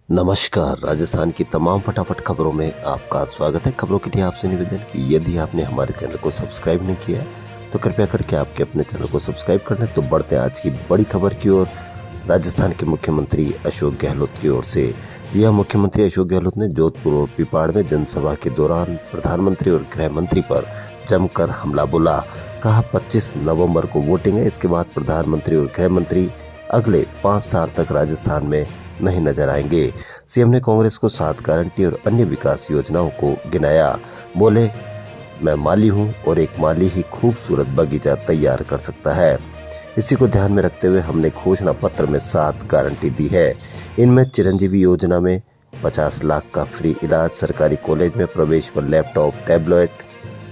नमस्कार। राजस्थान की तमाम फटाफट खबरों में आपका स्वागत है। खबरों के लिए आपसे निवेदन कि यदि आपने हमारे चैनल को सब्सक्राइब नहीं किया है तो कृपया करके आपके अपने चैनल को सब्सक्राइब कर लें। तो बढ़ते हैं आज की बड़ी खबर की ओर। राजस्थान के मुख्यमंत्री अशोक गहलोत की ओर से। जी हाँ, मुख्यमंत्री अशोक गहलोत ने जोधपुर और पिपाड़ में जनसभा के दौरान प्रधानमंत्री और गृह मंत्री पर जमकर हमला बोला। कहा 25 नवंबर को वोटिंग है, इसके बाद प्रधानमंत्री और गृह मंत्री अगले 5 साल तक राजस्थान में नहीं नजर आएंगे। सीएम ने कांग्रेस को 7 गारंटी और अन्य विकास योजनाओं को गिनाया। बोले, मैं माली हूं और एक माली ही खूबसूरत बगीचा तैयार कर सकता है। इसी को ध्यान में रखते हुए हमने घोषणा पत्र में 7 गारंटी दी है। इनमें चिरंजीवी योजना में 50 लाख का फ्री इलाज, सरकारी कॉलेज में प्रवेश पर लैपटॉप टैबलेट,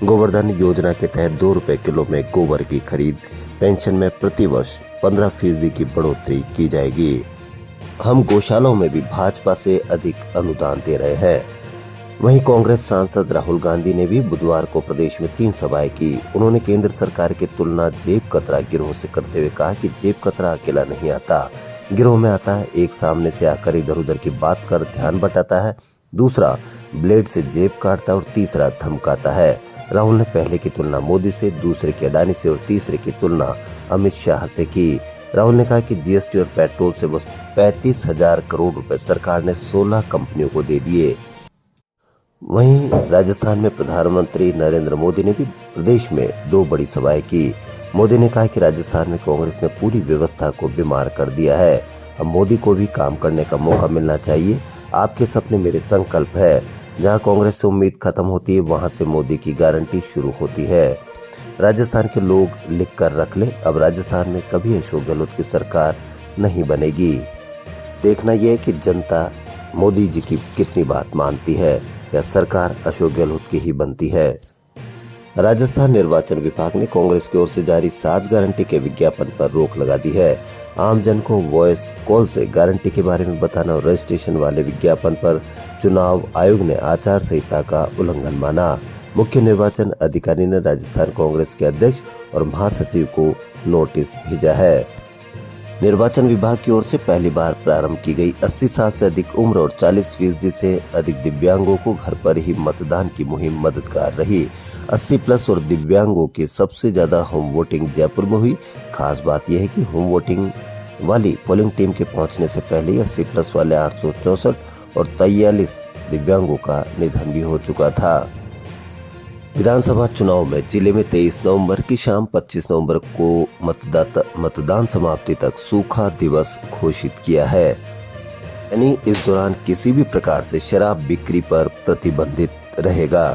गोवर्धन योजना के तहत 2 रुपए किलो में गोबर की खरीद, पेंशन में प्रतिवर्ष 15% की बढ़ोतरी की जाएगी। हम गौशालाओं में भी भाजपा से अधिक अनुदान दे रहे हैं। वहीं कांग्रेस सांसद राहुल गांधी ने भी बुधवार को प्रदेश में 3 सभाएं की। उन्होंने केंद्र सरकार की तुलना जेब कतरा गिरोह से करते हुए कहा कि जेब कतरा अकेला नहीं आता, गिरोह में आता है। एक सामने से आकर इधर उधर की बात कर ध्यान बटाता है, दूसरा ब्लेड से जेब काटता है और तीसरा धमकाता है। राहुल ने पहले की तुलना मोदी से, दूसरे की अडानी से और तीसरे की तुलना अमित शाह से की। राहुल ने कहा कि जीएसटी और पेट्रोल से बस 35,000 करोड़ रुपए सरकार ने 16 कंपनियों को दे दिए। वहीं राजस्थान में प्रधानमंत्री नरेंद्र मोदी ने भी प्रदेश में 2 बड़ी सभाएं की। मोदी ने कहा कि राजस्थान में कांग्रेस ने पूरी व्यवस्था को बीमार कर दिया है। अब मोदी को भी काम करने का मौका मिलना चाहिए। आपके सपने मेरे संकल्प है। जहां कांग्रेस से उम्मीद खत्म होती है, वहां से मोदी की गारंटी शुरू होती है। राजस्थान के लोग लिख कर रख ले, अब राजस्थान में कभी अशोक गहलोत की सरकार नहीं बनेगी। देखना यह है कि जनता मोदी जी की कितनी बात मानती है या सरकार अशोक गहलोत की ही बनती है। राजस्थान निर्वाचन विभाग ने कांग्रेस की ओर से जारी 7 गारंटी के विज्ञापन पर रोक लगा दी है। आम जन को वॉइस कॉल से गारंटी के बारे में बताना और रजिस्ट्रेशन वाले विज्ञापन पर चुनाव आयोग ने आचार संहिता का उल्लंघन माना। मुख्य निर्वाचन अधिकारी ने राजस्थान कांग्रेस के अध्यक्ष और महासचिव को नोटिस भेजा है। निर्वाचन विभाग की ओर से पहली बार प्रारंभ की गई 80 साल से अधिक उम्र और 40% से अधिक दिव्यांगों को घर पर ही मतदान की मुहिम मददगार रही। 80 प्लस और दिव्यांगों की सबसे ज्यादा होम वोटिंग जयपुर में हुई। खास बात यह है कि होम वोटिंग वाली पोलिंग टीम के पहुंचने से पहले ही 80 प्लस वाले 864 और 43 दिव्यांगों का निधन भी हो चुका था। विधानसभा चुनाव में जिले में 23 नवंबर की शाम 25 नवंबर को मतदान समाप्ति तक सूखा दिवस घोषित किया है। यानी इस दौरान किसी भी प्रकार से शराब बिक्री पर प्रतिबंधित रहेगा।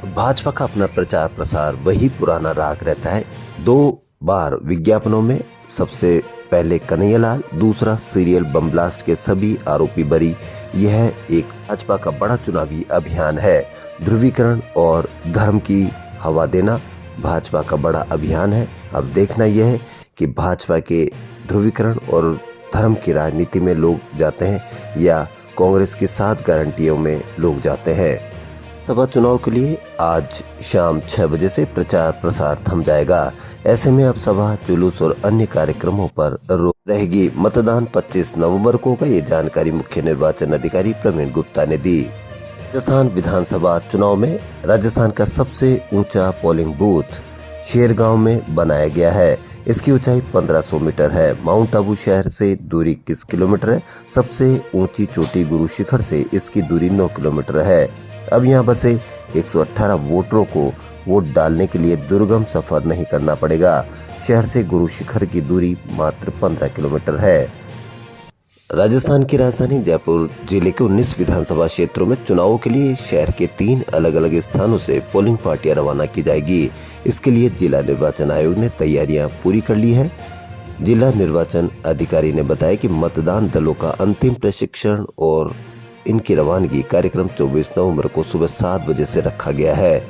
भाजपा का अपना प्रचार प्रसार वही पुराना राग रहता है। 2 बार विज्ञापनों में, सबसे पहले कन्हैयालाल, दूसरा सीरियल बम ब्लास्ट के सभी आरोपी बरी। यह एक भाजपा का बड़ा चुनावी अभियान है। ध्रुवीकरण और धर्म की हवा देना भाजपा का बड़ा अभियान है। अब देखना यह है कि भाजपा के ध्रुवीकरण और धर्म की राजनीति में लोग जाते हैं या कांग्रेस की 7 गारंटियों में लोग जाते हैं। सभा चुनाव के लिए आज शाम 6 बजे से प्रचार प्रसार थम जाएगा। ऐसे में अब सभा, जुलूस और अन्य कार्यक्रमों पर रोक रहेगी। मतदान 25 नवंबर को होगा, ये जानकारी मुख्य निर्वाचन अधिकारी प्रवीण गुप्ता ने दी। राजस्थान विधानसभा चुनाव में राजस्थान का सबसे ऊंचा पोलिंग बूथ शेरगांव में बनाया गया है। इसकी ऊंचाई 1500 मीटर है। माउंट आबू शहर से दूरी 21 किलोमीटर है। सबसे ऊंची चोटी गुरु शिखर से इसकी दूरी 9 किलोमीटर है। अब यहाँ बसे 118 वोटरों को वोट डालने के लिए दुर्गम सफर नहीं करना पड़ेगा। शहर से गुरु शिखर की दूरी मात्र 15 किलोमीटर है। राजस्थान की राजधानी जयपुर जिले के 19 विधानसभा क्षेत्रों में चुनावों के लिए शहर के 3 अलग अलग स्थानों से पोलिंग पार्टियां रवाना की जाएगी। इसके लिए जिला निर्वाचन आयोग ने तैयारियां पूरी कर ली है। जिला निर्वाचन अधिकारी ने बताया कि मतदान दलों का अंतिम प्रशिक्षण और इनकी रवानगी कार्यक्रम 24 नवंबर को सुबह 7 बजे से रखा गया है।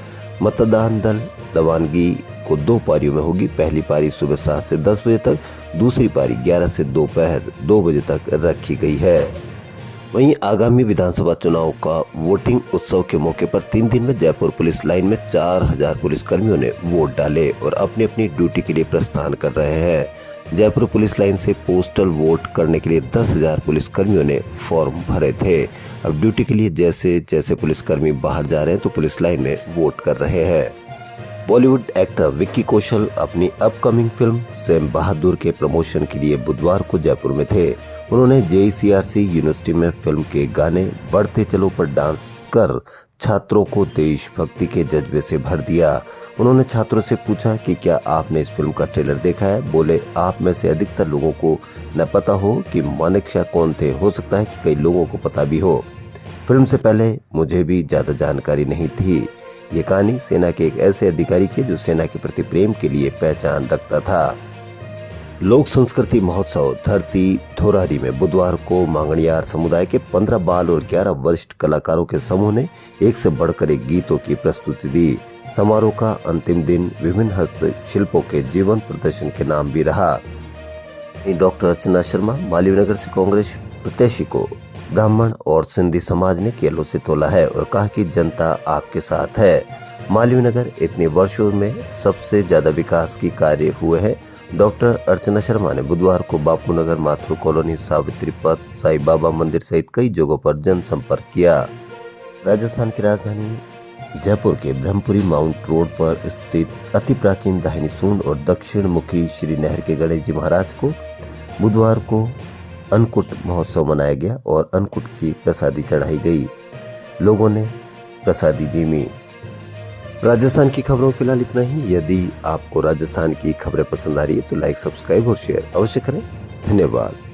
मतदान दल रवानगी को 2 पारियों में होगी। पहली पारी सुबह 7 से 10 बजे तक, दूसरी पारी 11 से दोपहर 2 बजे तक रखी गई है। वहीं आगामी विधानसभा चुनाव का वोटिंग उत्सव के मौके पर 3 दिन में जयपुर पुलिस लाइन में 4000 पुलिसकर्मियों ने वोट डाले और अपनी अपनी ड्यूटी के लिए प्रस्थान कर रहे हैं। जयपुर पुलिस लाइन से पोस्टल वोट करने के लिए 10,000 पुलिसकर्मियों ने फॉर्म भरे थे। अब ड्यूटी के लिए जैसे जैसे पुलिसकर्मी बाहर जा रहे हैं तो पुलिस लाइन में वोट कर रहे हैं। बॉलीवुड एक्टर विक्की कौशल अपनी अपकमिंग फिल्म सैम बहादुर के प्रमोशन के लिए बुधवार को जयपुर में थे। उन्होंने JCRC यूनिवर्सिटी में फिल्म के गाने बढ़ते चलो पर डांस कर छात्रों को देशभक्ति के जज्बे से भर दिया। उन्होंने छात्रों से पूछा कि क्या आपने इस फिल्म का ट्रेलर देखा है। बोले, आप में से अधिकतर लोगों को न पता हो कि मानेकशॉ कौन थे, हो सकता है कि कई लोगों को पता भी हो। फिल्म से पहले मुझे भी ज्यादा जानकारी नहीं थी। ये कहानी सेना के एक ऐसे अधिकारी की जो सेना के प्रति प्रेम के लिए पहचान रखता था। लोक संस्कृति महोत्सव धरती थोरारी में बुधवार को मांगणियार समुदाय के 15 बाल और 11 वरिष्ठ कलाकारों के समूह ने एक से बढ़कर एक गीतों की प्रस्तुति दी। समारोह का अंतिम दिन विभिन्न हस्तशिल्पों के जीवन प्रदर्शन के नाम भी रहा। डॉक्टर अर्चना शर्मा मालवीय से कांग्रेस प्रत्याशी को ब्राह्मण और सिंधी समाज ने केलों से तोला है और कहा कि जनता आपके साथ है। मालवीय इतने वर्षों में सबसे ज्यादा विकास की कार्य हुए हैं। डॉक्टर अर्चना शर्मा ने बुधवार को बापू नगर, माथुर कॉलोनी, सावित्री पथ, साईं बाबा मंदिर सहित कई जगहों पर जनसंपर्क किया। राजस्थान की राजधानी जयपुर के ब्रह्मपुरी माउंट रोड पर स्थित अति प्राचीन दाहिनी सूंड और दक्षिण मुखी श्री नहर के गणेश जी महाराज को बुधवार को अन्नकूट महोत्सव मनाया गया और अन्नकूट की प्रसादी चढ़ाई गई। लोगों ने प्रसादी जीमी। राजस्थान की खबरों फिलहाल इतना ही। यदि आपको राजस्थान की खबरें पसंद आ रही है तो लाइक, सब्सक्राइब और शेयर अवश्य करें। धन्यवाद।